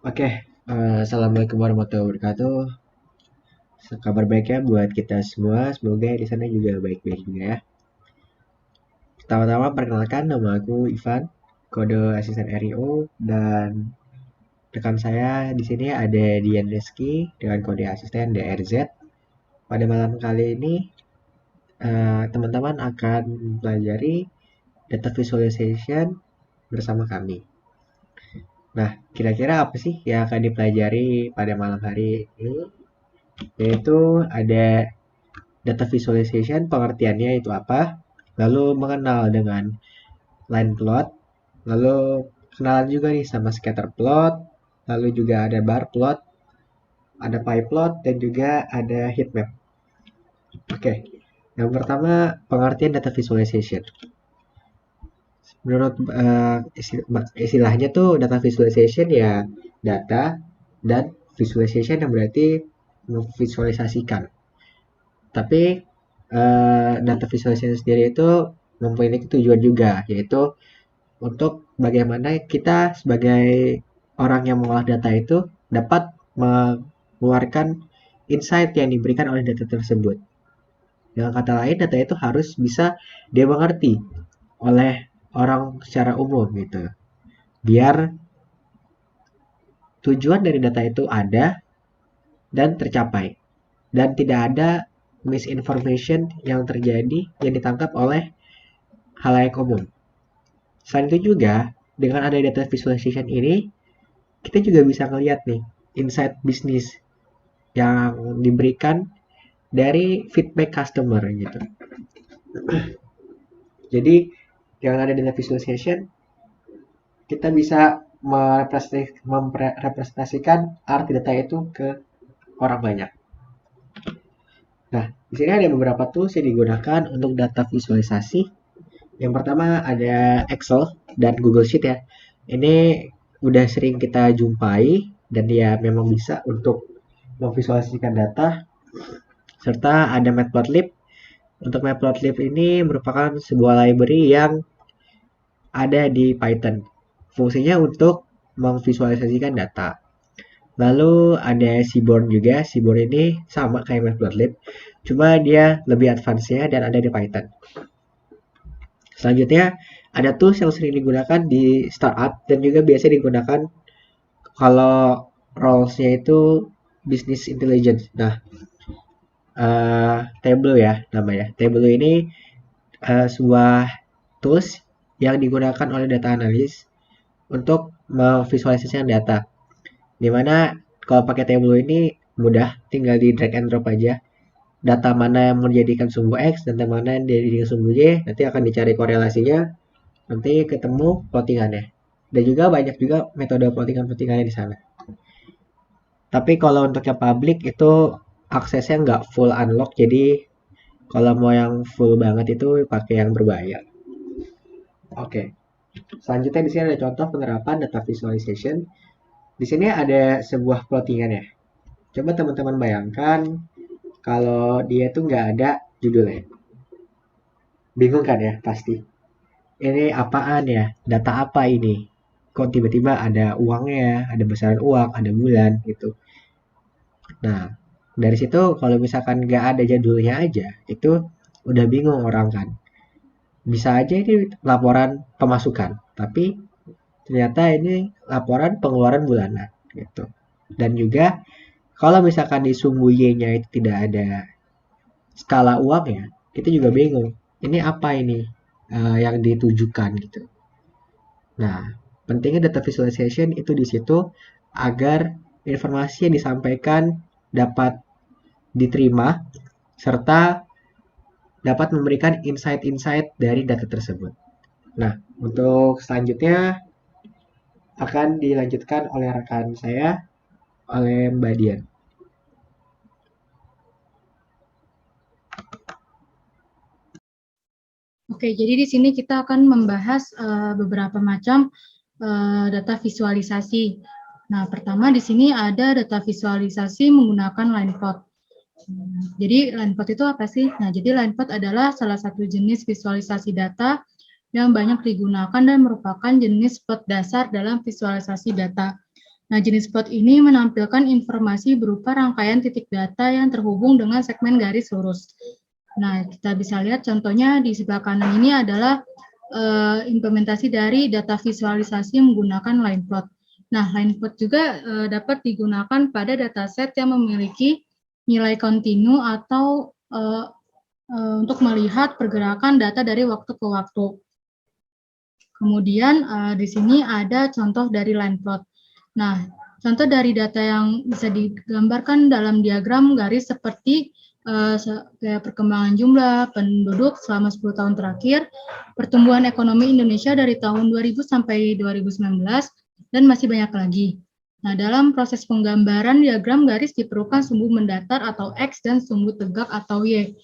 Oke, assalamualaikum warahmatullahi wabarakatuh. Kabar baik ya buat kita semua. Semoga di sana juga baik-baik juga ya. Pertama-tama perkenalkan nama aku Ivan, kode asisten RIO dan rekan saya di sini ada Dian Reski dengan kode asisten DRZ. Pada malam kali ini teman-teman akan mempelajari data visualization bersama kami. Nah, kira-kira apa sih yang akan dipelajari pada malam hari ini? Yaitu ada data visualization, pengertiannya itu apa, lalu mengenal dengan line plot, lalu kenalan juga nih sama scatter plot, lalu juga ada bar plot, ada pie plot, dan juga ada heat map. Oke, yang pertama pengertian data visualization. Menurut istilahnya tuh data visualization ya data dan visualization yang berarti memvisualisasikan. Tapi data visualization sendiri itu mempunyai tujuan juga, yaitu untuk bagaimana kita sebagai orang yang mengolah data itu dapat mengeluarkan insight yang diberikan oleh data tersebut. Dengan kata lain, data itu harus bisa dimengerti oleh orang secara umum gitu. Biar tujuan dari data itu ada dan tercapai. Dan tidak ada misinformation yang terjadi yang ditangkap oleh halayak umum. Selain itu juga, dengan ada data visualization ini, kita juga bisa ngelihat nih, insight bisnis yang diberikan dari feedback customer gitu. Jadi, dengan ada data visualization, kita bisa merepresentasikan arti data itu ke orang banyak. Nah, di sini ada beberapa tools yang digunakan untuk data visualisasi. Yang pertama ada Excel dan Google Sheet ya. Ini udah sering kita jumpai dan dia memang bisa untuk memvisualisasikan data. Serta ada Matplotlib. Untuk Matplotlib ini merupakan sebuah library yang ada di Python. Fungsinya untuk memvisualisasikan data. Lalu ada Seaborn juga. Seaborn ini sama kayak Matplotlib, cuma dia lebih advance-nya dan ada di Python. Selanjutnya, ada tools yang sering digunakan di startup dan juga biasa digunakan kalau roles-nya itu business intelligence. Nah, Tableau ya namanya. Tableau ini sebuah tools yang digunakan oleh data analis untuk memvisualisasikan data. Dimana kalau pakai Tableau ini mudah, tinggal di drag and drop aja. Data mana yang menjadikan sumbu X, data mana yang dijadikan sumbu Y, nanti akan dicari korelasinya, nanti ketemu plottingannya. Dan juga banyak juga metode plottingan-plottingannya di sana. Tapi kalau untuk yang public itu aksesnya nggak full unlock, jadi kalau mau yang full banget itu pakai yang berbayar. Oke, selanjutnya di sini ada contoh penerapan data visualization. Di sini ada sebuah plottingan ya. Coba teman-teman bayangkan kalau dia tuh nggak ada judulnya. Bingung kan ya pasti. Ini apaan ya? Data apa ini? Kok tiba-tiba ada uangnya, ada besaran uang, ada bulan gitu. Nah, dari situ kalau misalkan nggak ada jadulnya aja, itu udah bingung orang kan. Bisa aja ini laporan pemasukan, tapi ternyata ini laporan pengeluaran bulanan gitu. Dan juga kalau misalkan di sumbu Y-nya itu tidak ada skala uangnya, kita juga bingung. Ini apa ini yang ditujukan gitu. Nah, pentingnya data visualization itu di situ agar informasi yang disampaikan dapat diterima serta dapat memberikan insight-insight dari data tersebut. Nah, untuk selanjutnya akan dilanjutkan oleh rekan saya, oleh Mbak Dian. Oke, jadi di sini kita akan membahas beberapa macam data visualisasi. Nah, pertama di sini ada data visualisasi menggunakan line plot. Jadi line plot itu apa sih? Nah, jadi line plot adalah salah satu jenis visualisasi data yang banyak digunakan dan merupakan jenis plot dasar dalam visualisasi data. Nah, jenis plot ini menampilkan informasi berupa rangkaian titik data yang terhubung dengan segmen garis lurus. Nah, kita bisa lihat contohnya di sebelah kanan ini adalah implementasi dari data visualisasi menggunakan line plot. Nah, line plot juga dapat digunakan pada dataset yang memiliki nilai kontinu atau untuk melihat pergerakan data dari waktu ke waktu. Kemudian di sini ada contoh dari line plot. Nah, contoh dari data yang bisa digambarkan dalam diagram garis seperti kayak perkembangan jumlah penduduk selama 10 tahun terakhir, pertumbuhan ekonomi Indonesia dari tahun 2000 sampai 2019, dan masih banyak lagi. Nah, dalam proses penggambaran diagram garis diperlukan sumbu mendatar atau X dan sumbu tegak atau Y.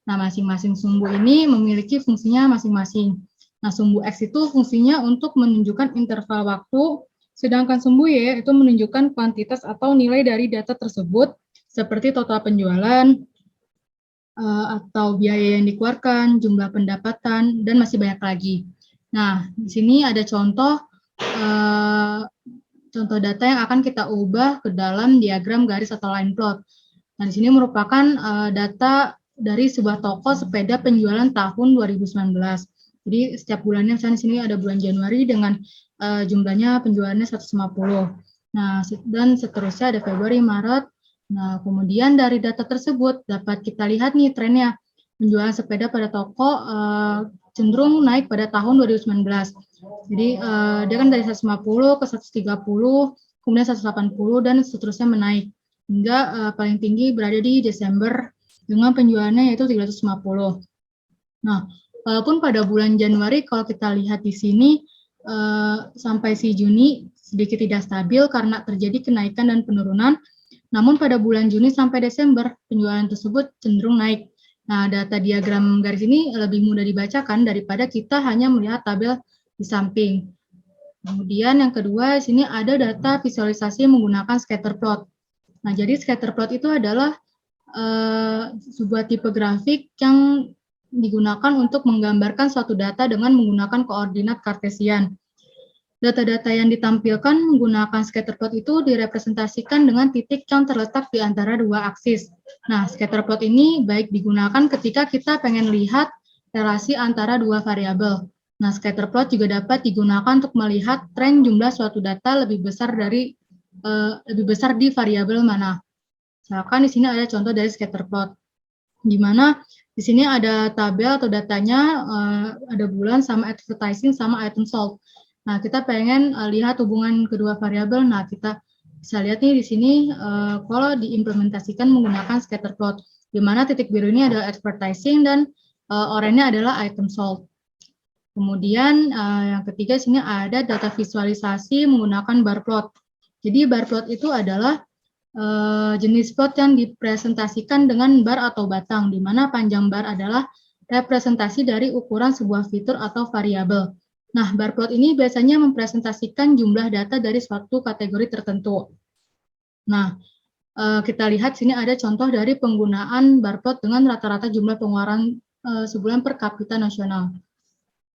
Nah, masing-masing sumbu ini memiliki fungsinya masing-masing. Nah, sumbu X itu fungsinya untuk menunjukkan interval waktu, sedangkan sumbu Y itu menunjukkan kuantitas atau nilai dari data tersebut, seperti total penjualan, atau biaya yang dikeluarkan, jumlah pendapatan, dan masih banyak lagi. Nah, di sini ada contoh data yang akan kita ubah ke dalam diagram garis atau line plot. Nah, di sini merupakan data dari sebuah toko sepeda penjualan tahun 2019. Jadi setiap bulannya, misalnya di sini ada bulan Januari dengan jumlahnya penjualannya 150. Nah, dan seterusnya ada Februari, Maret. Nah, kemudian dari data tersebut dapat kita lihat nih trennya. Penjualan sepeda pada toko cenderung naik pada tahun 2019. Jadi dia kan dari 150 ke 130, kemudian 180 dan seterusnya menaik hingga paling tinggi berada di Desember dengan penjualannya yaitu 350. Nah, walaupun pada bulan Januari kalau kita lihat di sini sampai si Juni sedikit tidak stabil karena terjadi kenaikan dan penurunan, namun pada bulan Juni sampai Desember penjualan tersebut cenderung naik. Nah, data diagram garis ini lebih mudah dibacakan daripada kita hanya melihat tabel di samping. Kemudian yang kedua, di sini ada data visualisasi menggunakan scatter plot. Nah, jadi scatter plot itu adalah sebuah tipe grafik yang digunakan untuk menggambarkan suatu data dengan menggunakan koordinat kartesian. Data-data yang ditampilkan menggunakan scatter plot itu direpresentasikan dengan titik yang terletak di antara dua aksis. Nah, scatter plot ini baik digunakan ketika kita pengen lihat relasi antara dua variabel. Nah, scatter plot juga dapat digunakan untuk melihat tren jumlah suatu data lebih besar di variabel mana. Misalkan di sini ada contoh dari scatter plot, di mana di sini ada tabel atau datanya, ada bulan sama advertising sama item sold. Nah, kita pengen lihat hubungan kedua variabel. Nah, kita bisa lihat nih di sini kalau diimplementasikan menggunakan scatter plot, di mana titik biru ini adalah advertising dan oranye adalah item sold. Kemudian yang ketiga di sini ada data visualisasi menggunakan bar plot. Jadi bar plot itu adalah jenis plot yang dipresentasikan dengan bar atau batang, di mana panjang bar adalah representasi dari ukuran sebuah fitur atau variabel. Nah, bar plot ini biasanya mempresentasikan jumlah data dari suatu kategori tertentu. Nah, kita lihat sini ada contoh dari penggunaan bar plot dengan rata-rata jumlah pengeluaran sebulan per kapita nasional.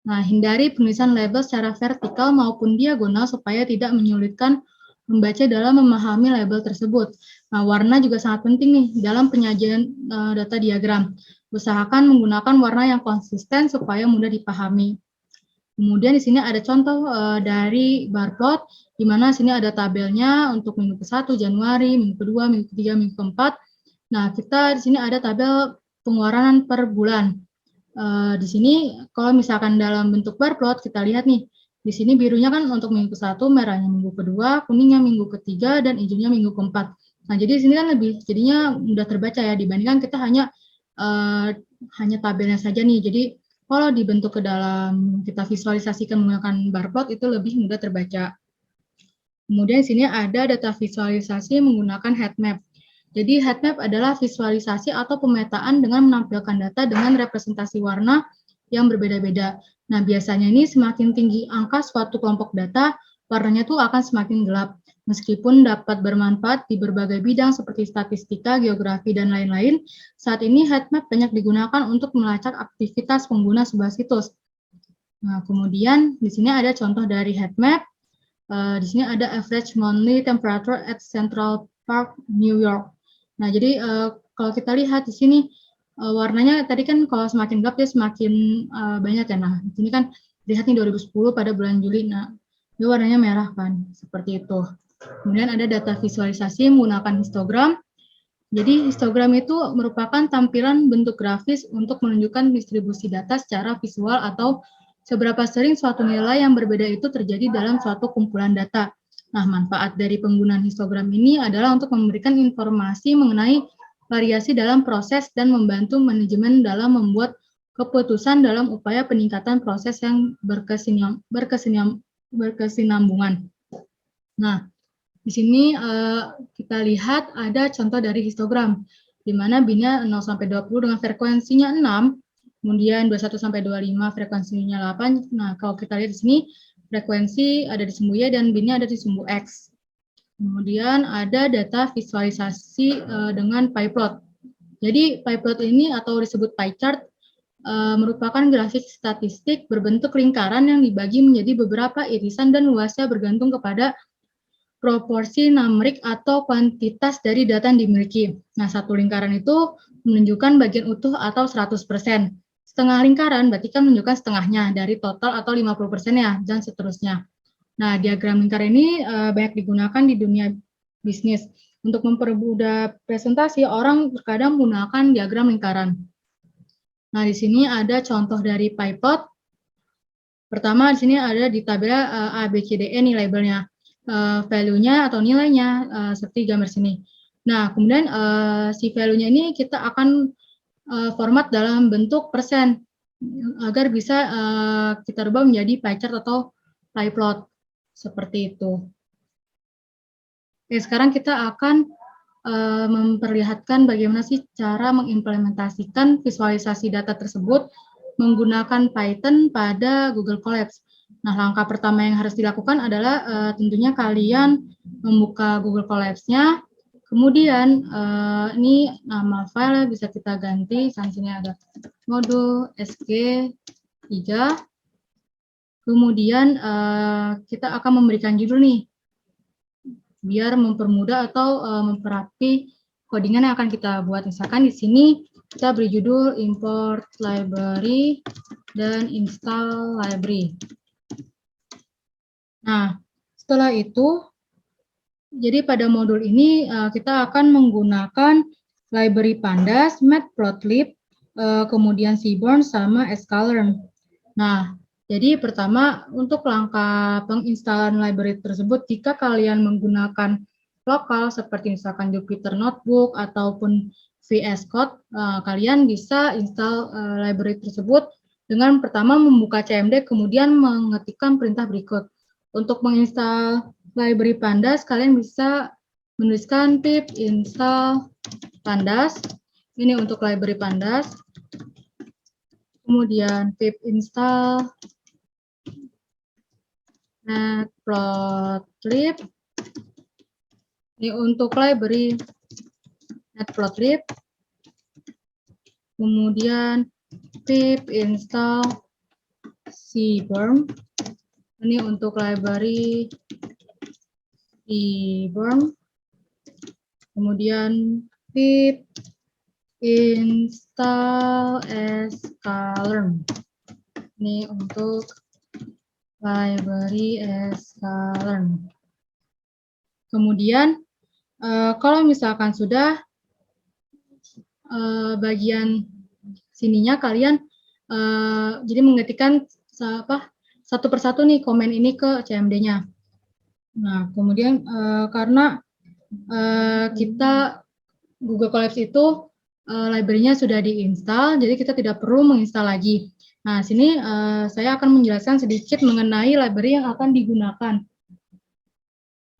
Nah, hindari penulisan label secara vertikal maupun diagonal supaya tidak menyulitkan membaca dalam memahami label tersebut. Nah, warna juga sangat penting nih dalam penyajian data diagram. Usahakan menggunakan warna yang konsisten supaya mudah dipahami. Kemudian di sini ada contoh dari bar plot, di mana sini ada tabelnya untuk minggu ke-1 Januari, minggu ke-2, minggu ke-3, minggu ke-4. Nah, kita di sini ada tabel pengeluaran per bulan. Di sini kalau misalkan dalam bentuk bar plot, kita lihat nih, di sini birunya kan untuk minggu ke-1, merahnya minggu ke-2, kuningnya minggu ke-3, dan hijaunya minggu ke-4. Nah, jadi di sini kan lebih jadinya mudah terbaca ya, dibandingkan kita hanya tabelnya saja nih. Jadi kalau dibentuk ke dalam, kita visualisasikan menggunakan bar plot itu lebih mudah terbaca. Kemudian di sini ada data visualisasi menggunakan heat map. Jadi heat map adalah visualisasi atau pemetaan dengan menampilkan data dengan representasi warna yang berbeda-beda. Nah, biasanya ini semakin tinggi angka suatu kelompok data, warnanya tuh akan semakin gelap. Meskipun dapat bermanfaat di berbagai bidang seperti statistika, geografi, dan lain-lain, saat ini heat map banyak digunakan untuk melacak aktivitas pengguna sebuah situs. Nah, kemudian di sini ada contoh dari heat map. Di sini ada average monthly temperature at Central Park, New York. Nah, jadi kalau kita lihat di sini warnanya tadi kan kalau semakin gelap dia semakin banyak ya. Nah, di sini kan lihat nih 2010 pada bulan Juli. Nah, ini warnanya merah kan, seperti itu. Kemudian ada data visualisasi menggunakan histogram. Jadi histogram itu merupakan tampilan bentuk grafis untuk menunjukkan distribusi data secara visual atau seberapa sering suatu nilai yang berbeda itu terjadi dalam suatu kumpulan data. Nah, manfaat dari penggunaan histogram ini adalah untuk memberikan informasi mengenai variasi dalam proses dan membantu manajemen dalam membuat keputusan dalam upaya peningkatan proses yang berkesinambungan. Nah, di sini kita lihat ada contoh dari histogram, di mana binnya 0 sampai 20 dengan frekuensinya 6, kemudian 21 sampai 25 frekuensinya 8. Nah, kalau kita lihat di sini frekuensi ada di sumbu Y dan binnya ada di sumbu X. Kemudian ada data visualisasi dengan pie plot. Jadi pie plot ini atau disebut pie chart merupakan grafik statistik berbentuk lingkaran yang dibagi menjadi beberapa irisan dan luasnya bergantung kepada proporsi numerik atau kuantitas dari data yang dimiliki. Nah, satu lingkaran itu menunjukkan bagian utuh atau 100%. Setengah lingkaran berarti kan menunjukkan setengahnya dari total atau 50% ya, dan seterusnya. Nah, diagram lingkaran ini banyak digunakan di dunia bisnis. Untuk mempermudah presentasi, orang terkadang menggunakan diagram lingkaran. Nah, di sini ada contoh dari pie plot. Pertama, di sini ada di tabel A, B, C, D, E nih labelnya. Value-nya atau nilainya seperti gambar sini. Nah, kemudian si value-nya ini kita akan format dalam bentuk persen agar bisa kita rubah menjadi pie chart atau pie plot seperti itu. Oke, sekarang kita akan memperlihatkan bagaimana sih cara mengimplementasikan visualisasi data tersebut menggunakan Python pada Google Colabs. Nah, langkah pertama yang harus dilakukan adalah tentunya kalian membuka Google Colabs-nya. Kemudian ini nama file bisa kita ganti. Di sini ada modul SG3. Kemudian kita akan memberikan judul nih, biar mempermudah atau memperapi codingan yang akan kita buat. Misalkan di sini kita beri judul import library dan install library. Nah, setelah itu, jadi pada modul ini kita akan menggunakan library Pandas, Matplotlib, kemudian Seaborn, sama sklearn. Nah, jadi pertama untuk langkah penginstalan library tersebut, jika kalian menggunakan lokal seperti misalkan Jupyter Notebook ataupun VS Code, kalian bisa install library tersebut dengan pertama membuka CMD, kemudian mengetikkan perintah berikut. Untuk menginstal library Pandas, kalian bisa menuliskan pip install Pandas. Ini untuk library Pandas. Kemudian pip install Matplotlib. Ini untuk library Matplotlib. Kemudian pip install Seaborn. Ini untuk library Seaborn. Kemudian pip install sklearn. Ini untuk library sklearn. Kemudian kalau misalkan sudah bagian sininya kalian jadi mengetikkan satu persatu nih komen ini ke CMD-nya. Nah, kemudian karena kita Google Colabs itu library-nya sudah diinstal, jadi kita tidak perlu menginstal lagi. Nah, sini saya akan menjelaskan sedikit mengenai library yang akan digunakan.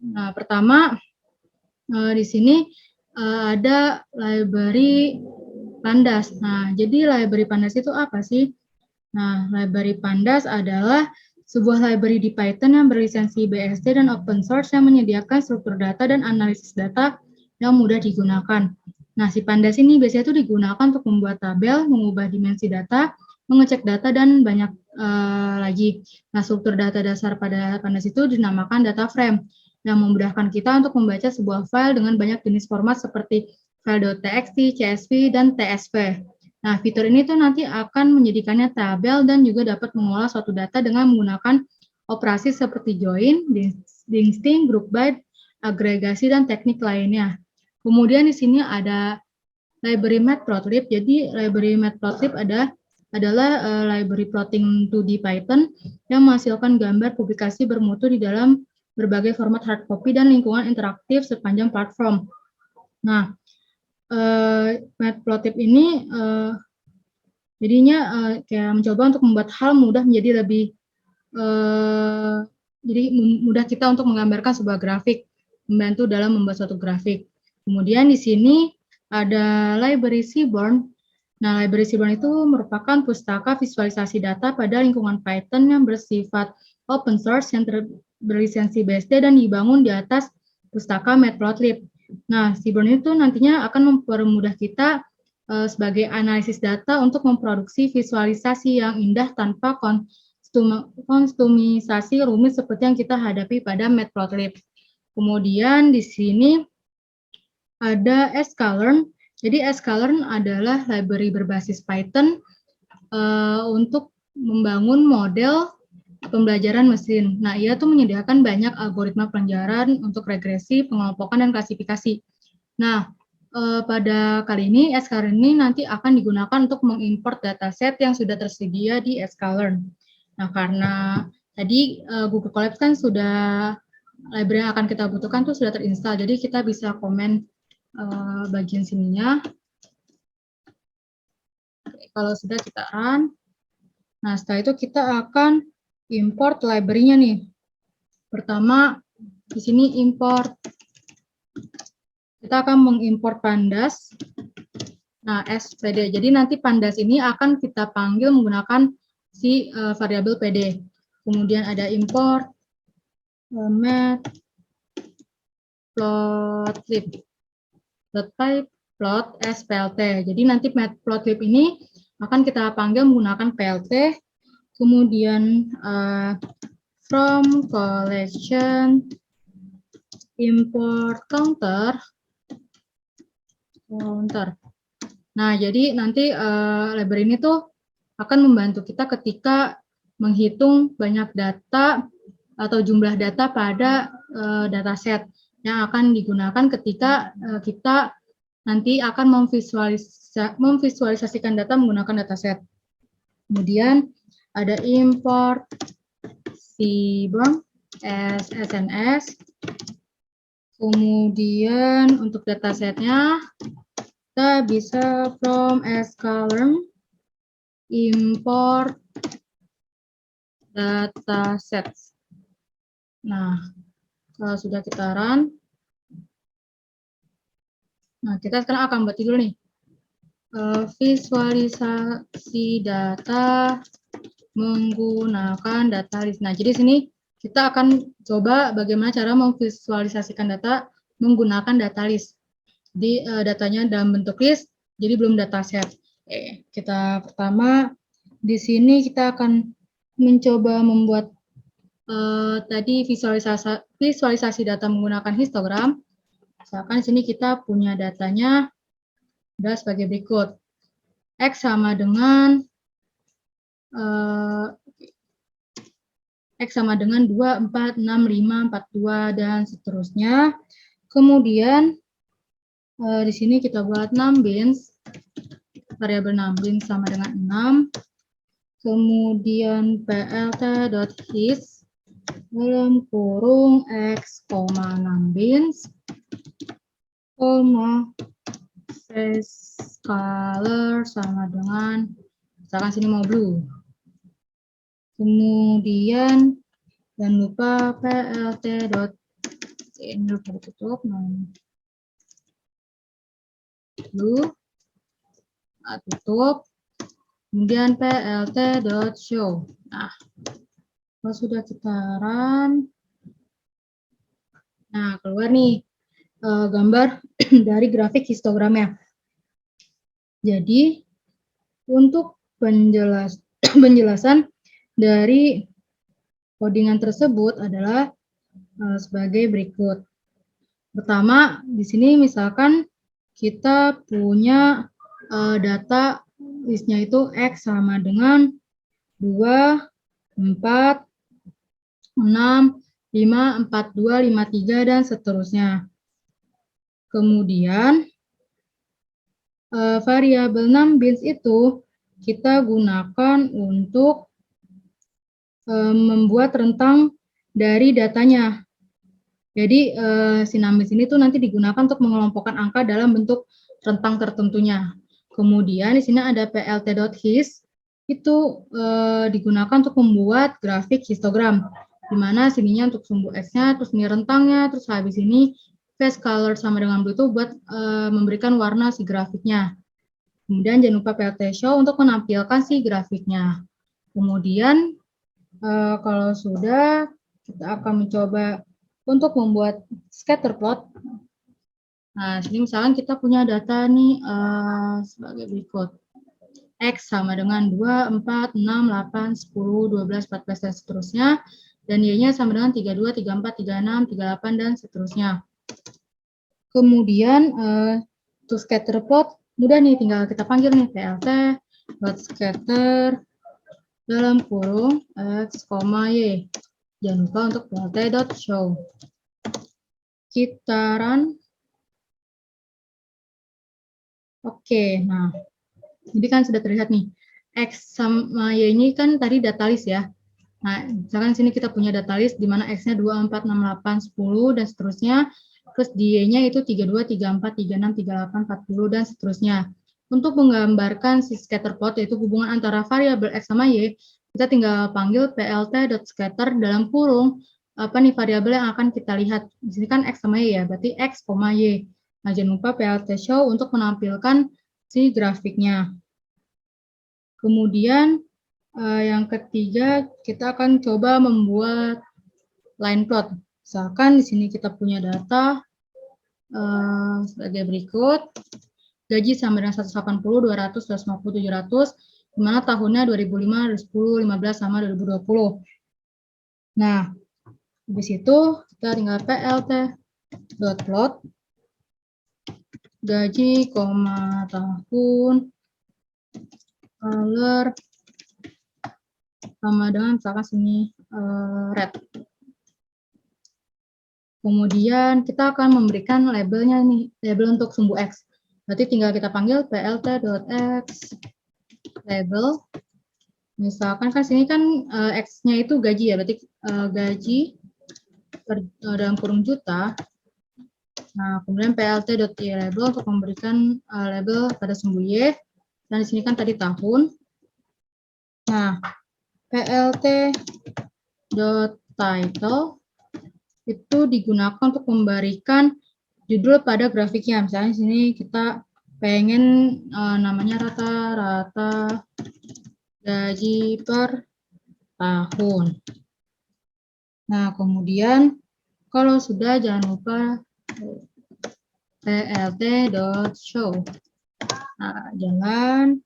Nah, pertama di sini ada library Pandas. Nah, jadi library Pandas itu apa sih? Nah, library Pandas adalah sebuah library di Python yang berlisensi BSD dan open source yang menyediakan struktur data dan analisis data yang mudah digunakan. Nah, si Pandas ini biasanya itu digunakan untuk membuat tabel, mengubah dimensi data, mengecek data, dan banyak lagi. Nah, struktur data dasar pada Pandas itu dinamakan data frame yang memudahkan kita untuk membaca sebuah file dengan banyak jenis format seperti file.txt, CSV, dan TSV. Nah, fitur ini tuh nanti akan menjadikannya tabel dan juga dapat mengolah suatu data dengan menggunakan operasi seperti join, listing, group by, agregasi, dan teknik lainnya. Kemudian di sini ada library matplotlib. Jadi library matplotlib adalah library plotting 2D Python yang menghasilkan gambar publikasi bermutu di dalam berbagai format hard copy dan lingkungan interaktif sepanjang platform. Nah, matplotlib ini jadinya kayak mencoba untuk membuat hal mudah menjadi lebih jadi mudah kita untuk menggambarkan sebuah grafik, membantu dalam membuat suatu grafik. Kemudian di sini ada library Seaborn. Nah, library Seaborn itu merupakan pustaka visualisasi data pada lingkungan Python yang bersifat open source yang berlisensi BSD dan dibangun di atas pustaka Matplotlib. Nah, Seaborn itu nantinya akan mempermudah kita sebagai analisis data untuk memproduksi visualisasi yang indah tanpa konstumisasi rumit seperti yang kita hadapi pada Matplotlib. Kemudian di sini ada sklearn. Jadi sklearn adalah library berbasis Python untuk membangun model pembelajaran mesin. Nah, ia tuh menyediakan banyak algoritma pelajaran untuk regresi, pengelompokan, dan klasifikasi. Nah, pada kali ini sklearn ini nanti akan digunakan untuk mengimport dataset yang sudah tersedia di sklearn. Nah, karena tadi Google Colab kan sudah library yang akan kita butuhkan tuh sudah terinstall, jadi kita bisa komen bagian sininya. Oke, kalau sudah kita run. Nah, setelah itu kita akan import library-nya nih. Pertama, di sini import. Kita akan mengimport pandas. Nah, SPD. Jadi nanti pandas ini akan kita panggil menggunakan si variabel PD. Kemudian ada import matplotlib plot as plt. Jadi nanti matplotlib ini akan kita panggil menggunakan plt. Kemudian from collection import counter. Nah, jadi nanti library ini tuh akan membantu kita ketika menghitung banyak data atau jumlah data pada dataset yang akan digunakan ketika kita nanti akan memvisualisasikan data menggunakan dataset. Kemudian ada import Seaborn as SNS. Kemudian untuk datasetnya kita bisa from sklearn import datasets. Nah, kalau sudah kita run, nah kita sekarang akan buat dulu nih visualisasi data menggunakan data list. Nah, jadi sini kita akan coba bagaimana cara memvisualisasikan data menggunakan data list. Jadi datanya dalam bentuk list, jadi belum dataset. Oke, kita pertama di sini kita akan mencoba membuat tadi visualisasi data menggunakan histogram. Misalkan di sini kita punya datanya adalah sebagai berikut. X sama dengan 2, 4, 6, 5, 42, dan seterusnya. Kemudian di sini kita buat numbins, variabel numbins sama dengan 6. Kemudian plt.hist dalam kurung x, numbins, face color sama dengan, misalkan sini mau blue. Kemudian jangan lupa plt.ini lupa ditutup, blue, tutup. Kemudian plt.show. Nah, kalau sudah kita run, nah keluar nih gambar dari grafik histogramnya. Jadi untuk penjelasan dari codingan tersebut adalah sebagai berikut. Pertama, di sini misalkan kita punya data listnya itu X sama dengan 2, 4, 6, 5, 4, 2, 5, 3, dan seterusnya. Kemudian, variabel numbers itu kita gunakan untuk membuat rentang dari datanya. Jadi si numbers ini tuh nanti digunakan untuk mengelompokkan angka dalam bentuk rentang tertentunya. Kemudian di sini ada plt.hist itu digunakan untuk membuat grafik histogram, di mana sininya untuk sumbu X-nya, terus ini rentangnya, terus habis ini face color sama dengan blue itu buat memberikan warna si grafiknya. Kemudian jangan lupa plt show untuk menampilkan si grafiknya. Kemudian kalau sudah, kita akan mencoba untuk membuat scatter plot. Nah, sini misalkan kita punya data nih sebagai berikut. X sama dengan 2, 4, 6, 8, 10, 12, 14, dan seterusnya. Dan Y-nya sama dengan 32, 34, 36, 38, dan seterusnya. Kemudian, untuk scatter plot, mudah nih, tinggal kita panggil nih, plt.scatter dalam kurung X, Y. Jangan lupa untuk plt.show. Kita run. Oke, nah, jadi kan sudah terlihat nih, X sama Y ini kan tadi data list ya. Nah, misalkan sini kita punya data list di mana X-nya 2, 4, 6, 8, 10, dan seterusnya. Terus di Y-nya itu 32, 34, 36, 38, 40, dan seterusnya. Untuk menggambarkan si scatter plot, yaitu hubungan antara variabel X sama Y, kita tinggal panggil plt.scatter dalam kurung apa nih variabel yang akan kita lihat. Di sini kan X sama Y ya, berarti X, Y. Nah, jangan lupa plt show untuk menampilkan si grafiknya. Kemudian yang ketiga, kita akan coba membuat line plot. Misalkan di sini kita punya data sebagai berikut. Gaji sama dengan 180, 200, 250, 700, di mana tahunnya 2005, 2010, 15, sama 2020. Nah, habis itu kita tinggal plt.plot gaji, tahun, color, sama dengan misalkan sini red. Kemudian kita akan memberikan labelnya nih, label untuk sumbu X. Berarti tinggal kita panggil plt.x label. Misalkan kan sini kan X-nya itu gaji ya, berarti gaji dalam kurung juta. Nah, kemudian plt.y label untuk memberikan label pada sumbu Y. Dan di sini kan tadi tahun. Nah, plt.title itu digunakan untuk memberikan judul pada grafiknya. Misalnya di sini kita pengen namanya rata-rata gaji per tahun. Nah, kemudian kalau sudah jangan lupa plt.show. Nah, jalan.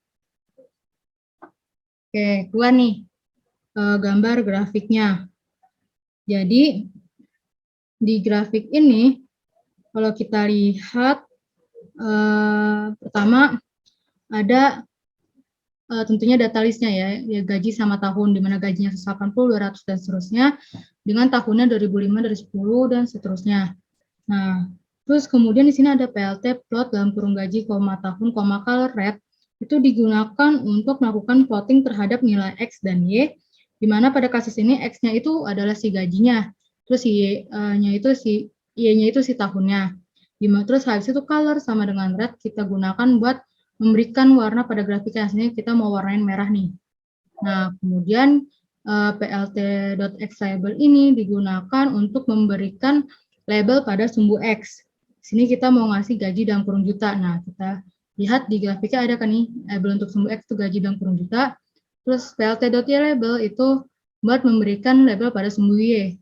Oke, keluar nih gambar grafiknya. Jadi di grafik ini kalau kita lihat pertama ada tentunya data listnya ya gaji sama tahun, di mana gajinya 180, 200, dan seterusnya, dengan tahunnya 2005, 2010, dan seterusnya. Nah, terus kemudian di sini ada plt plot dalam kurung gaji, tahun, color red, itu digunakan untuk melakukan plotting terhadap nilai X dan Y, di mana pada kasus ini X-nya itu adalah si gajinya, terus Y-nya itu Y-nya itu si tahunnya. Terus habis itu color sama dengan red kita gunakan buat memberikan warna pada grafiknya. Sini kita mau warnain merah nih. Nah, kemudian plt.x label ini digunakan untuk memberikan label pada sumbu X. Sini kita mau ngasih gaji dalam kurung juta. Nah, kita lihat di grafiknya ada kan nih label untuk sumbu X itu gaji dalam kurung juta. Terus plt.y label itu buat memberikan label pada sumbu Y.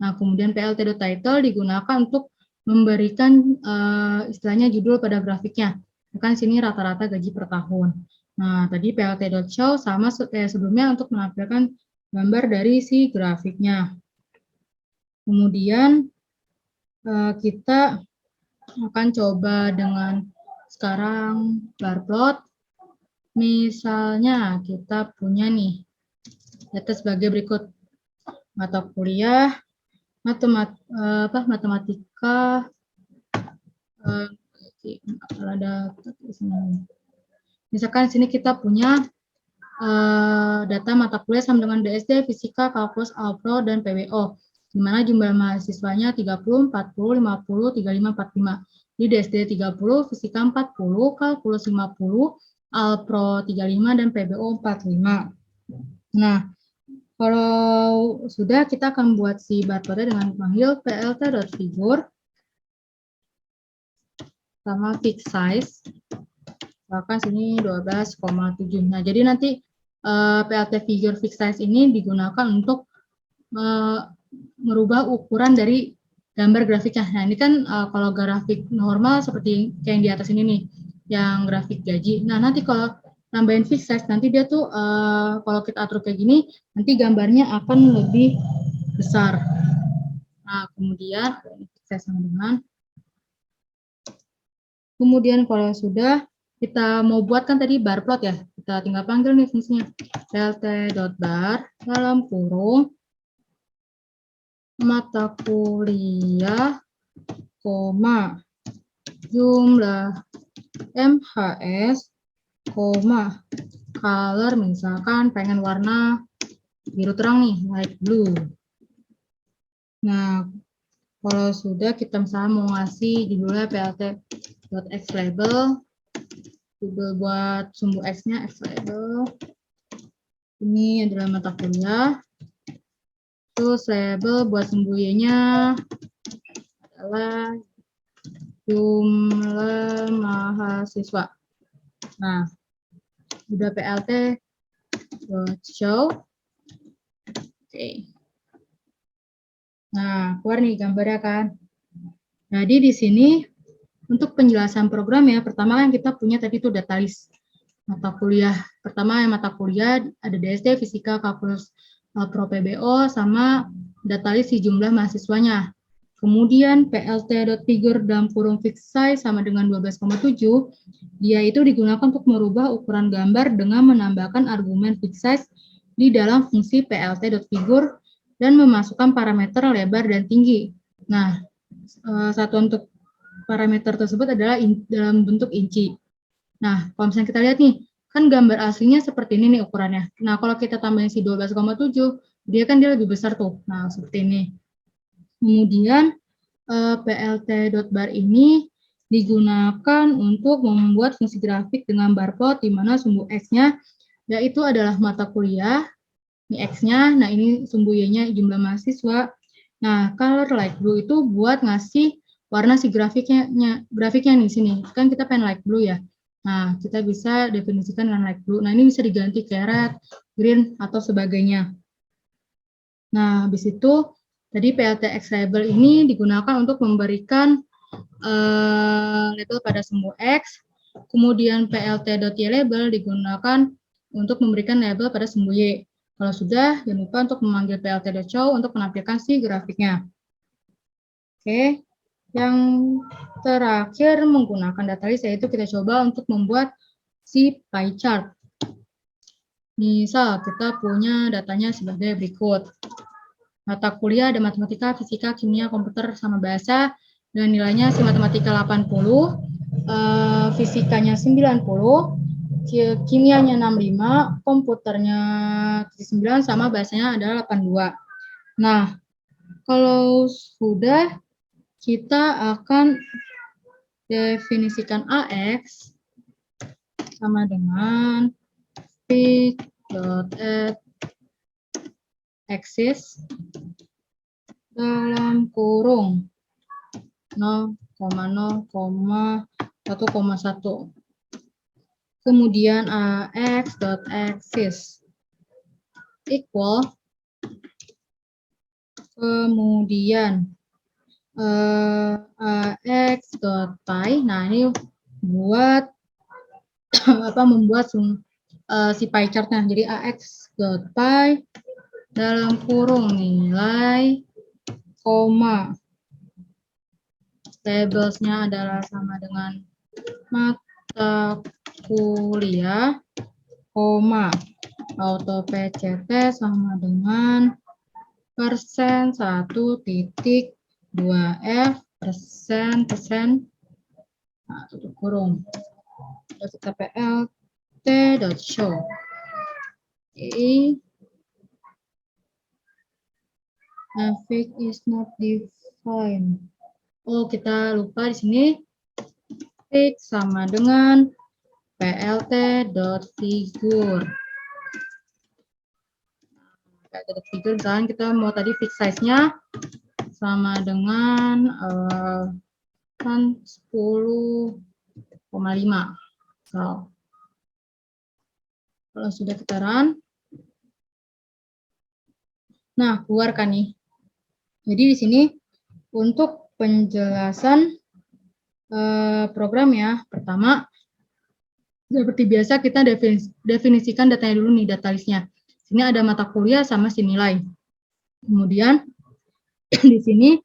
Nah, kemudian plt.title digunakan untuk memberikan istilahnya judul pada grafiknya. Kan sini rata-rata gaji per tahun. Nah, tadi plt.show sama kayak sebelumnya untuk menampilkan gambar dari si grafiknya. Kemudian kita akan coba dengan sekarang bar plot. Misalnya kita punya nih data sebagai berikut: mata kuliah matematika, ada misalkan sini kita punya data mata kuliah sama dengan DSD, Fisika, Kalkulus, Alpro, dan PWO, di mana jumlah mahasiswanya 30, 40, 50, 35, 45. Di DSD 30, Fisika 40, Kalkulus 50, Alpro 35, dan PBO 45. Nah, kalau sudah, kita akan buat si barcode dengan panggil plt.figure sama fixed size. Bahkan sini 12,7. Nah, jadi nanti PLT figure fixed size ini digunakan untuk merubah ukuran dari gambar grafiknya. Nah, ini kan kalau grafik normal seperti yang di atas ini nih, yang grafik gaji. Nah, nanti kalau tambahin fixed size, nanti dia tuh kalau kita atur kayak gini, nanti gambarnya akan lebih besar. Nah, kemudian saya sama dengan. Kemudian kalau sudah, kita mau buat kan tadi bar plot ya, kita tinggal panggil nih fungsinya plt.bar dalam kurung mata kuliah, koma jumlah MHS, koma color, misalkan pengen warna biru terang nih, light blue. Nah, kalau sudah, kita misalnya mau ngasih judulnya plt.xlabel, judul buat sumbu X-nya xlabel. Ini adalah mata kuliah. Terus label buat sumbu Y-nya adalah jumlah mahasiswa. Nah, udah plt show. Oke. Nah, keluar nih gambarnya kan. Jadi di sini untuk penjelasan program ya, pertama kan kita punya tadi tuh data list mata kuliah. Pertama yang mata kuliah ada DSD, Fisika, Kalkulus, Pro PBO, sama data list si jumlah mahasiswanya. Kemudian plt.figure dalam kurung fixed size sama dengan 12,7, dia itu digunakan untuk merubah ukuran gambar dengan menambahkan argumen fixed size di dalam fungsi plt.figure dan memasukkan parameter lebar dan tinggi. Nah, satuan untuk parameter tersebut adalah dalam bentuk inci. Nah, kalau misalnya kita lihat nih, kan gambar aslinya seperti ini nih ukurannya. Nah, kalau kita tambahin si 12,7, dia lebih besar tuh. Nah, seperti ini. Kemudian plt.bar ini digunakan untuk membuat fungsi grafik dengan barcode di mana sumbu X-nya yaitu adalah mata kuliah, ini X-nya, nah ini sumbu Y-nya jumlah mahasiswa. Nah, color light blue itu buat ngasih warna si grafiknya nih sini. Kan kita pengen light blue ya. Nah, kita bisa definisikan dengan light blue. Nah, ini bisa diganti ke red, green, atau sebagainya. Nah, habis itu tadi plt.xlabel ini digunakan untuk memberikan label pada sumbu X. Kemudian plt.ylabel digunakan untuk memberikan label pada sumbu Y. Kalau sudah, jangan lupa untuk memanggil plt.show untuk menampilkan si grafiknya. Oke, yang terakhir menggunakan data list, yaitu kita coba untuk membuat si pie chart. Misal kita punya datanya sebagai berikut. Mata kuliah ada matematika, fisika, kimia, komputer, sama bahasa, dan nilainya si matematika 80, fisikanya 90, kimianya 65, komputernya 9, sama bahasanya adalah 82. Nah, kalau sudah, kita akan definisikan AX sama dengan pic.add axis dalam kurung 0,0,1,1. Kemudian ax.axis equal, kemudian ax.py. Nah, ini buat membuat si pie chartnya. Jadi ax.py dalam kurung nilai, koma. Labelsnya adalah sama dengan mata kuliah, koma. Auto PCT sama dengan persen 1.2F persen nah, tutup kurung. Terus kita plt.show. Navig is not defined. Oh, kita lupa di sini fix sama dengan plt.figure. Plt.figure misalkan kita mau tadi fix size-nya sama dengan kan 10,5. So, kalau sudah kita run, nah keluar kan nih. Jadi di sini untuk penjelasan program ya, pertama seperti biasa kita definisikan datanya dulu nih, data listnya. Sini ada mata kuliah sama si nilai. Kemudian di sini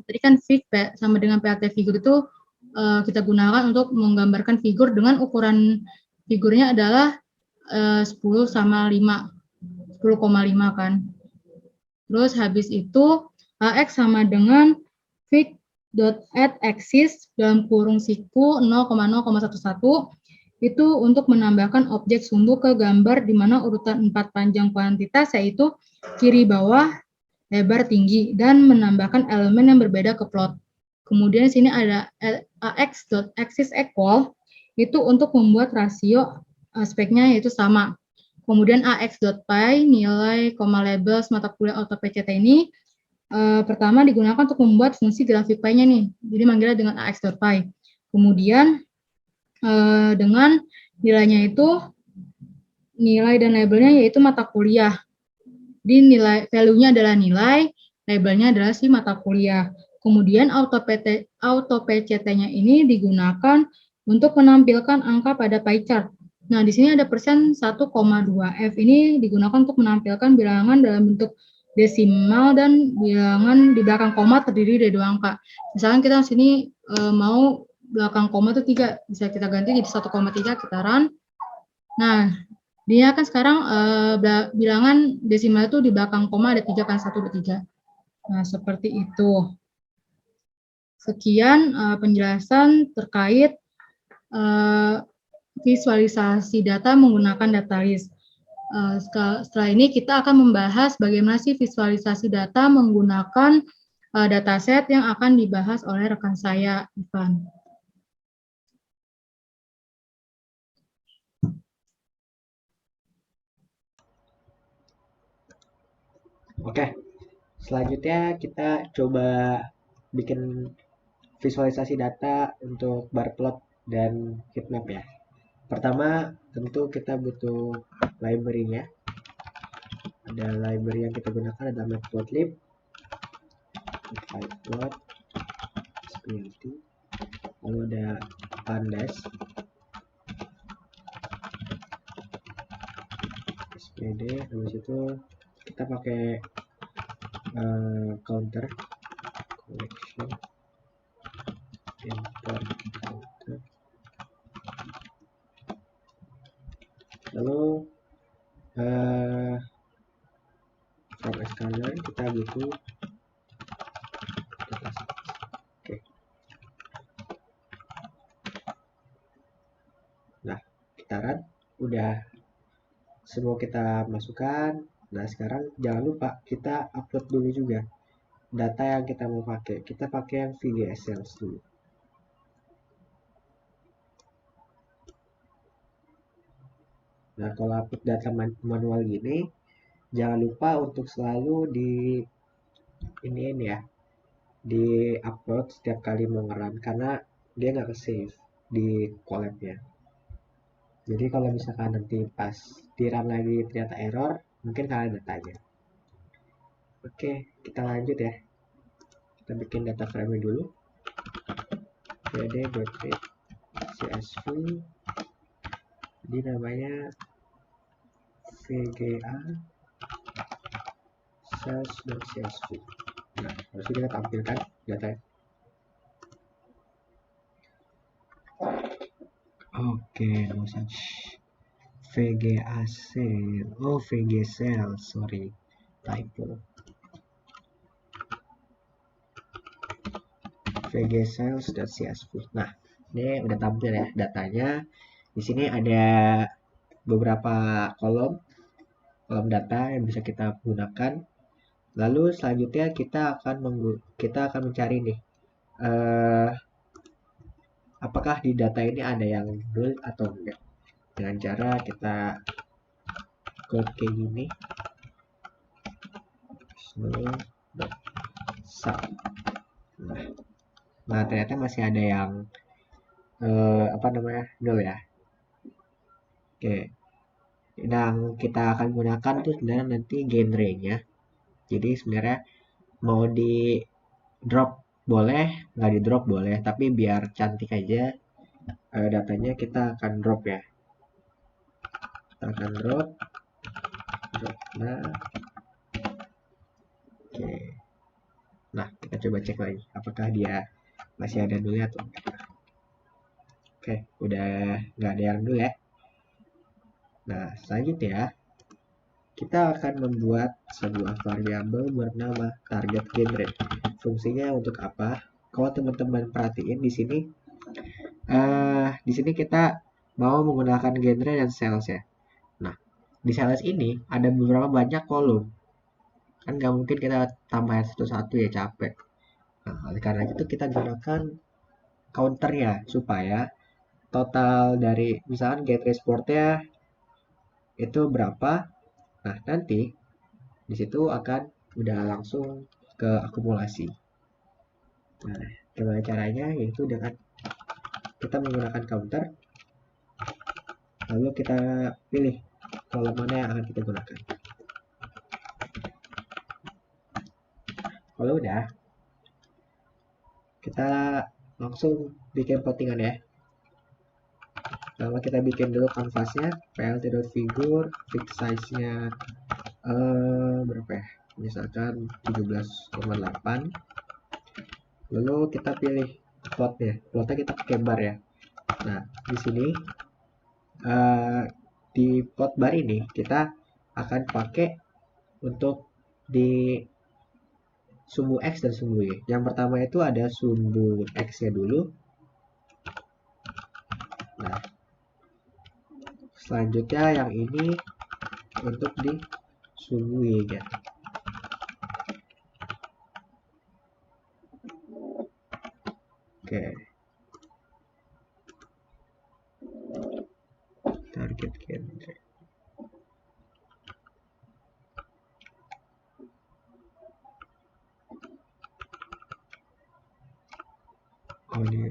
tadi kan fig sama dengan plt figure itu kita gunakan untuk menggambarkan figur dengan ukuran figurnya adalah 10 sama 5, 10,5 kan. Terus habis itu AX sama dengan fig.addAxis dalam kurung siku 0,0,11 itu untuk menambahkan objek sumbu ke gambar di mana urutan 4 panjang kuantitas yaitu kiri bawah lebar tinggi dan menambahkan elemen yang berbeda ke plot. Kemudian sini ada AX.axis equal itu untuk membuat rasio aspeknya yaitu sama. Kemudian AX.py nilai koma labels mata kuliah auto PCT ini pertama digunakan untuk membuat fungsi grafik py-nya nih. Jadi manggilnya dengan AX.py. Kemudian dengan nilainya itu nilai dan labelnya yaitu mata kuliah. Jadi nilai value-nya adalah nilai, labelnya adalah si mata kuliah. Kemudian auto PCT-nya ini digunakan untuk menampilkan angka pada pie chart. Nah, di sini ada persen 1,2F ini digunakan untuk menampilkan bilangan dalam bentuk desimal dan bilangan di belakang koma terdiri dari 2 angka. Misalkan kita di sini mau belakang koma itu 3, bisa kita ganti jadi 1,3, kita run. Nah, dia kan sekarang bilangan desimal itu di belakang koma ada 3 kan, 1, 2, 3. Nah, seperti itu. Sekian penjelasan terkait visualisasi data menggunakan data list. Setelah ini kita akan membahas bagaimana sih visualisasi data menggunakan dataset yang akan dibahas oleh rekan saya, Ivan. Oke, selanjutnya kita coba bikin visualisasi data untuk bar plot dan heatmap ya. Pertama, tentu kita butuh library-nya. Ada library yang kita gunakan ada matplotlib, pyplot, splt, lalu ada pandas, spd, habis itu kita pakai counter collection import counter, lalu from scalar kita butuh dataset. Oke. Nah, kita run, udah semua kita masukkan. Nah, sekarang jangan lupa kita upload dulu juga data yang kita mau pakai. Kita pakai yang VGSL dulu. Nah, kalau upload data manual gini, jangan lupa untuk selalu ini ya, di upload setiap kali mau nge-run karena dia nggak ke-save di collab-nya. Jadi kalau misalkan nanti pas di run lagi ternyata error, mungkin kalian datanya. Oke, kita lanjut ya. Kita bikin data frame dulu. pd.csv, jadi namanya VGA sales.csv. Nah, harus kita tampilkan datanya. Oke, no such VGAC. Oh, VG sales, sorry, typo. VG sales.csv. Nah, ini udah tampil ya datanya. Di sini ada beberapa kolom data yang bisa kita gunakan. Lalu selanjutnya kita akan mencari nih, apakah di data ini ada yang null atau enggak. Dengan cara kita code kayak gini, null.sum. Nah, ternyata masih ada yang null ya. Oke. Yang kita akan gunakan tuh sebenarnya nanti genre-nya. Jadi sebenarnya mau di drop boleh, nggak di drop boleh, tapi biar cantik aja datanya kita akan drop ya. Kita akan drop. Nah, oke. Nah, kita coba cek lagi apakah dia masih ada dulu atau enggak. Oke, udah nggak ada yang dulu ya. Nah, selanjutnya kita akan membuat sebuah variabel bernama target genre. Fungsinya untuk apa? Kalau teman-teman perhatiin di sini kita mau menggunakan genre dan sales ya. Nah, di sales ini ada beberapa banyak kolom. Kan nggak mungkin kita tambahin satu-satu ya, capek. Nah, oleh karena itu kita gunakan counternya supaya total dari misalkan genre sportnya itu berapa. Nah, nanti di situ akan udah langsung ke akumulasi. Nah, gimana caranya? Yaitu dengan kita menggunakan counter, lalu kita pilih kolom mana yang akan kita gunakan. Kalau udah, kita langsung bikin plottingan ya. Pertama kita bikin dulu kanvasnya, plt.figure, fix size-nya berapa ya? Misalkan 17,8. Lalu kita pilih plotnya. Plotnya kita pakai bar ya. Nah, di sini di plot bar ini kita akan pakai untuk di sumbu X dan sumbu Y. Yang pertama itu ada sumbu X-nya dulu. Nah, selanjutnya yang ini untuk di sumbu Y-nya. Oke. Target genre. Oh, ini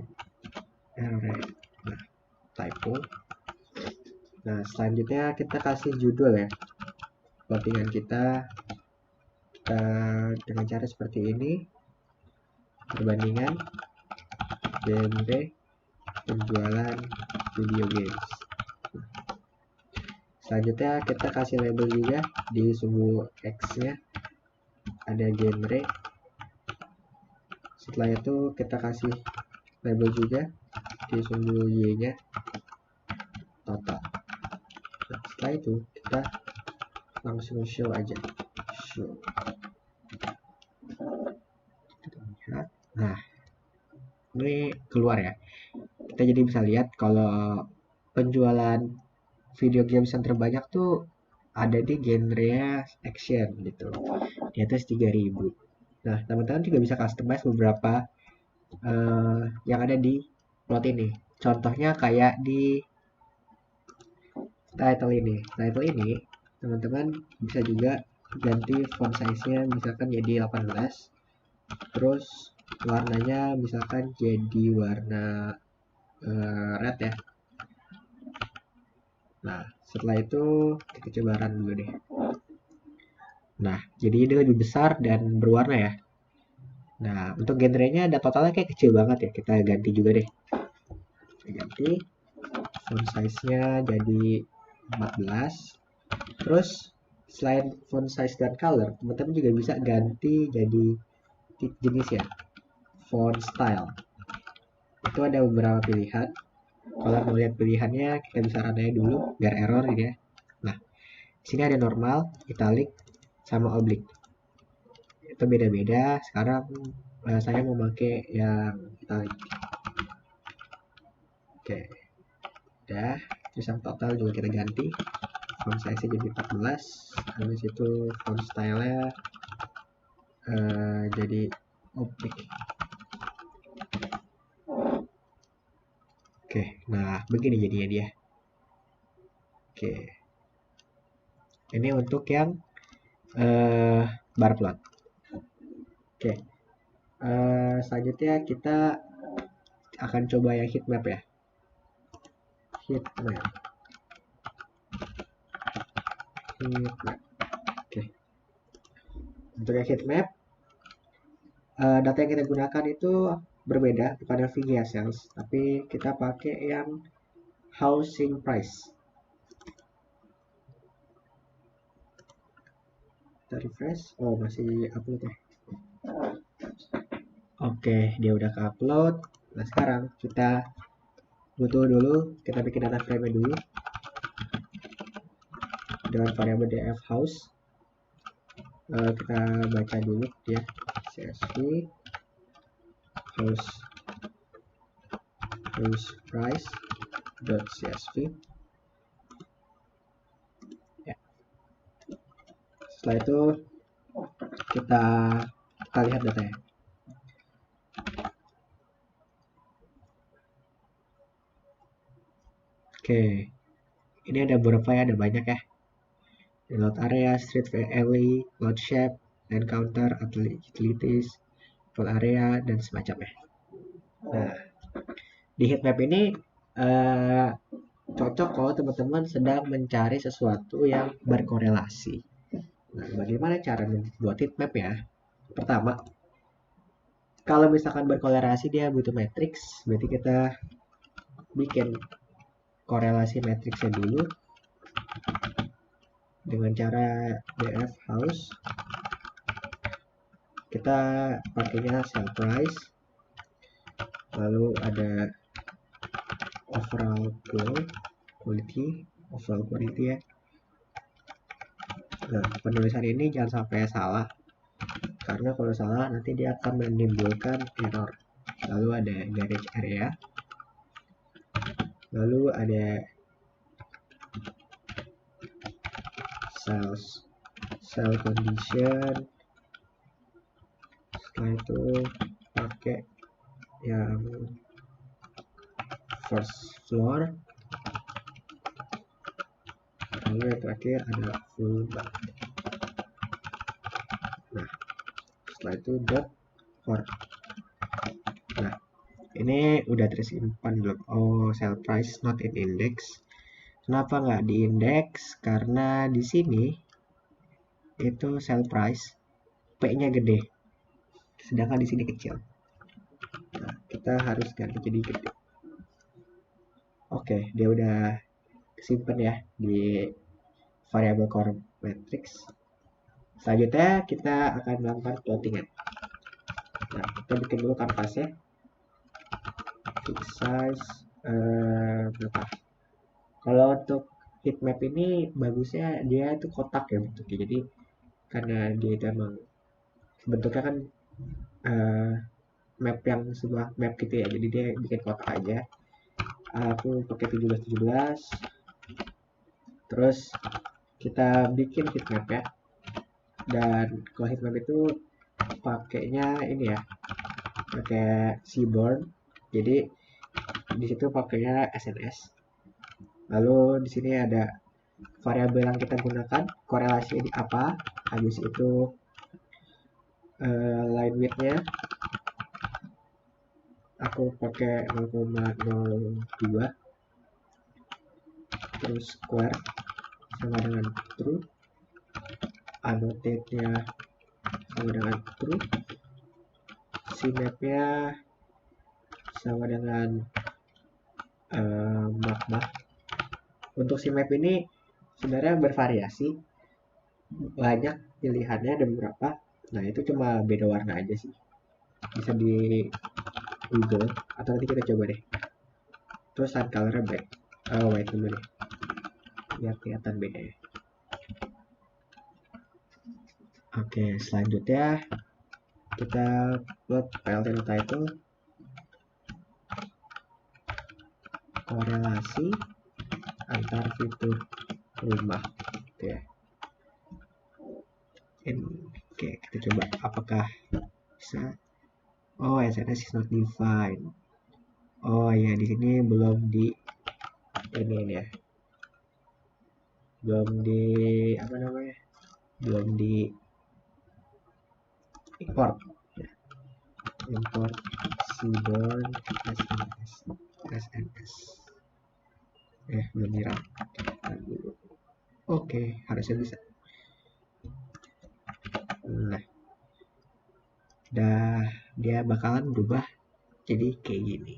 error. Nah, typo. Nah, selanjutnya kita kasih judul ya. Plottingan kita dengan cara seperti ini. Perbandingan genre penjualan video games. Selanjutnya kita kasih label juga di sumbu X-nya ada genre. Setelah itu kita kasih label juga di sumbu Y-nya total. Nah, setelah itu kita langsung show aja. Show. Kita lihat. Nah, ini keluar ya. Kita jadi bisa lihat kalau penjualan video games yang terbanyak tuh ada di genre action gitu, di atas 3000. Nah, teman-teman juga bisa customize beberapa yang ada di plot ini. Contohnya kayak di title ini. Title ini teman-teman bisa juga ganti font size-nya misalkan jadi 18. Terus warnanya misalkan jadi warna red ya. Nah, setelah itu kita coba run dulu deh. Nah, jadi ini lebih besar dan berwarna ya. Nah, untuk genrenya ada totalnya kayak kecil banget ya. Kita ganti juga deh. Kita ganti font size-nya jadi 14. Terus selain font size dan color, teman-teman juga bisa ganti jadi jenis ya, font style. Itu ada beberapa pilihan. Kalau mau lihat pilihannya, kita bisa run aja dulu biar error gitu ya. Nah, di sini ada normal, italic, sama oblique. Itu beda-beda. Sekarang saya mau pakai yang italic. Oke, udah. Terus yang total juga kita ganti. Font size jadi 14. Habis itu font style-nya jadi oblique. Oke, nah begini jadinya dia. Oke, ini untuk yang bar plot. Oke, selanjutnya kita akan coba yang heat map ya. Heat map. Oke, untuk yang heat map, data yang kita gunakan itu berbeda, bukan yang VGA cells, tapi kita pakai yang housing price. Kita refresh. Oh, masih upload ya. Oke, dia udah ke upload. Nah, sekarang kita butuh dulu, kita bikin data frame dulu dengan variabel df house. Kita baca dulu ya, csv house price .csv. Ya. Setelah itu kita lihat datanya. Oke, ini ada beberapa ya, ada banyak ya. Load area, street alley, load shape, encounter, utilities, full area, dan semacamnya. Nah, di heatmap ini cocok kalau teman-teman sedang mencari sesuatu yang berkorelasi. Nah, bagaimana cara membuat heatmap ya? Pertama, kalau misalkan berkorelasi dia butuh matrix, berarti kita bikin korelasi matriksnya dulu dengan cara df house. Kita pakainya cell price, lalu ada overall quality ya. Nah, penulisan ini jangan sampai salah, karena kalau salah nanti dia akan menimbulkan error. Lalu ada garage area, lalu ada cell condition. Setelah itu pakai yang first floor, lalu yang terakhir ada full bar. Nah, setelah itu dot for. Nah, ini udah tersimpan belum? Oh, cell price not in index. Kenapa nggak di index? Karena di sini itu cell price P-nya gede, sedangkan di sini kecil. Nah, kita harus ganti jadi gede. Oke, dia udah simpen ya di variable core matrix. Selanjutnya kita akan melakukan plottingan. Nah, kita bikin dulu kanvasnya. Fix size berapa? Kalau untuk heatmap ini bagusnya dia itu kotak ya bentuknya. Jadi karena dia itu emang bentuknya kan map yang sebuah map gitu ya. Jadi dia bikin kotak aja. Aku pakai 1717. Terus kita bikin heatmap ya. Dan kalau heatmap itu pakainya ini ya, pakai seaborn. Jadi di situ pakainya SNS. Lalu di sini ada variabel yang kita gunakan, korelasi ini apa, habis itu line width-nya aku pakai 0,02, terus square sama dengan true, annotate-nya sama dengan true, cmap-nya sama dengan magma. Untuk cmap ini sebenarnya bervariasi banyak pilihannya, ada beberapa. Nah, itu cuma beda warna aja sih. Bisa di Google atau nanti kita coba deh. Terus line color black. Oh, white dulu deh. Biar kelihatan bedanya. Oke, selanjutnya kita upload PLT title, korelasi antar fitur rumah, gitu ya. Oke, kita coba apakah bisa. Oh, SNS is not defined. Oh ya, di sini belum di ini ya. Belum di apa namanya? Belum di import. Import Seaborn SNS. Belum nyerap. Oke, harusnya bisa. Nah, dia bakalan berubah jadi kayak gini.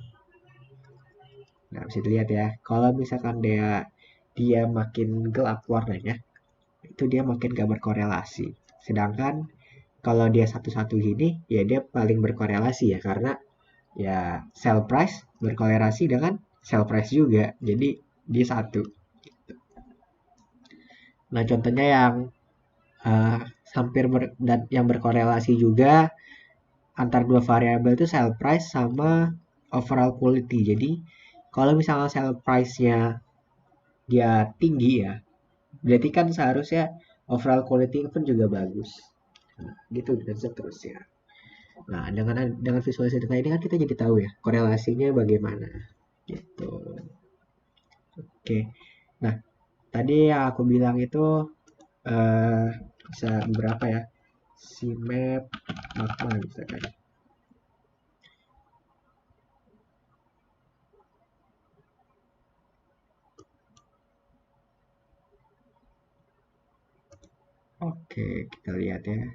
Nah, bisa dilihat ya. Kalau misalkan dia makin gelap warnanya, itu dia makin gak berkorelasi. Sedangkan kalau dia satu-satu gini, ya dia paling berkorelasi ya, karena ya sell price berkorelasi dengan sell price juga. Jadi dia satu. Nah, contohnya yang uh, dan yang berkorelasi juga antar dua variabel itu sell price sama overall quality. Jadi kalau misalnya sell price-nya dia tinggi ya, berarti kan seharusnya overall quality pun juga bagus. Nah, gitu dan seterusnya. Nah, dengan visualisasi data ini kan kita jadi tahu ya korelasinya bagaimana. Gitu. Oke. Nah, tadi yang aku bilang itu eh bisa beberapa ya. CMap, Magma misalkan. Oke, kita lihat ya.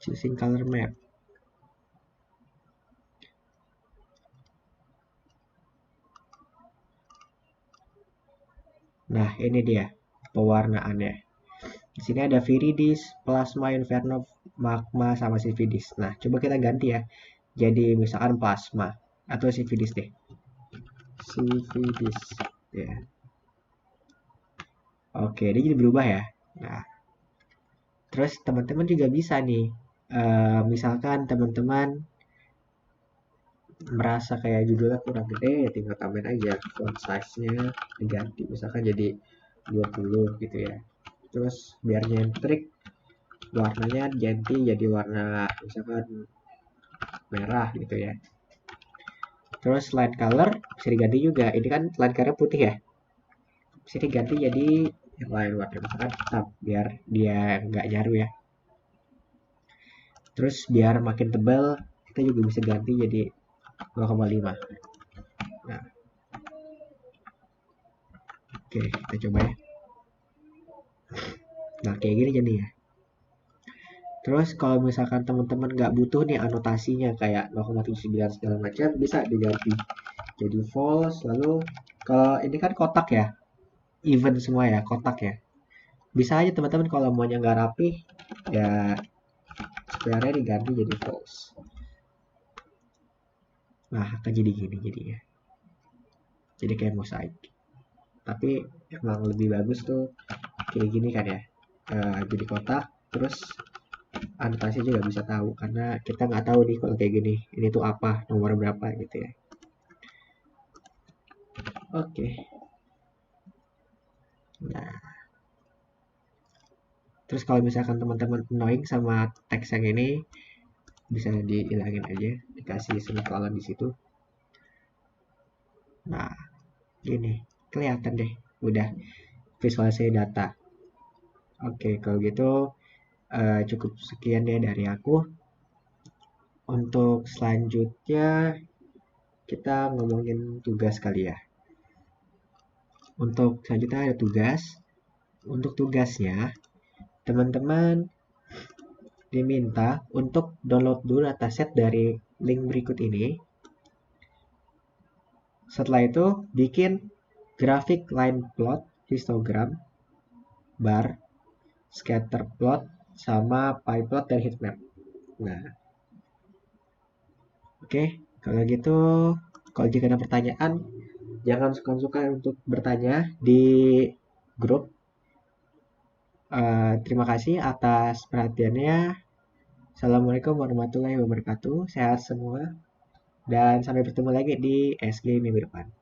Choosing color map. Nah, ini dia pewarnaannya. Di sini ada Viridis, Plasma, Inferno, Magma, sama Cividis. Nah, coba kita ganti ya. Jadi misalkan Plasma atau Cividis deh. Cividis. Ya. Oke, dia jadi berubah ya. Nah, terus teman-teman juga bisa nih. Misalkan teman-teman merasa kayak judulnya kurang gede, tinggal tambahin aja font size-nya diganti. Misalkan jadi 20 gitu ya. Terus biar nyentrik warnanya ganti jadi warna misalkan merah gitu ya. Terus line color bisa diganti juga. Ini kan line color putih ya. Bisa diganti jadi yang lain warna misalkan hitam biar dia nggak nyaru ya. Terus biar makin tebal kita juga bisa ganti jadi 0,5. Nah, oke kita coba ya. Nah kayak gini jadi ya. Terus kalau misalkan teman-teman nggak butuh nih anotasinya kayak 0,79 segala macam, bisa diganti jadi false. Lalu kalau ini kan kotak ya, even semua ya, kotak ya. Bisa aja teman-teman kalau maunya nggak rapi, ya square-nya diganti jadi false. Nah, akan jadi gini jadinya. Jadi kayak mosaik. Tapi emang lebih bagus tuh kayak gini kan ya. Jadi kotak, terus anotasi juga bisa tahu karena kita nggak tahu nih kalau kayak gini ini tuh apa nomor berapa gitu ya. Oke. Nah, terus kalau misalkan teman-teman annoying sama teks yang ini bisa dihilangin aja, dikasih semikolon di situ. Nah, gini kelihatan deh udah visualisasi data. Oke, kalau gitu cukup sekian ya dari aku. Untuk selanjutnya kita ngomongin tugas kali ya. Untuk selanjutnya ada tugas. Untuk tugasnya, teman-teman diminta untuk download dulu dataset dari link berikut ini. Setelah itu bikin grafik line plot, histogram, bar, scatter plot, sama pie plot dan heat map. Nah, oke. Kalau gitu, kalau jika ada pertanyaan, jangan suka-suka untuk bertanya di grup. Terima kasih atas perhatiannya. Assalamualaikum warahmatullahi wabarakatuh. Sehat semua. Dan sampai bertemu lagi di SG minggu depan.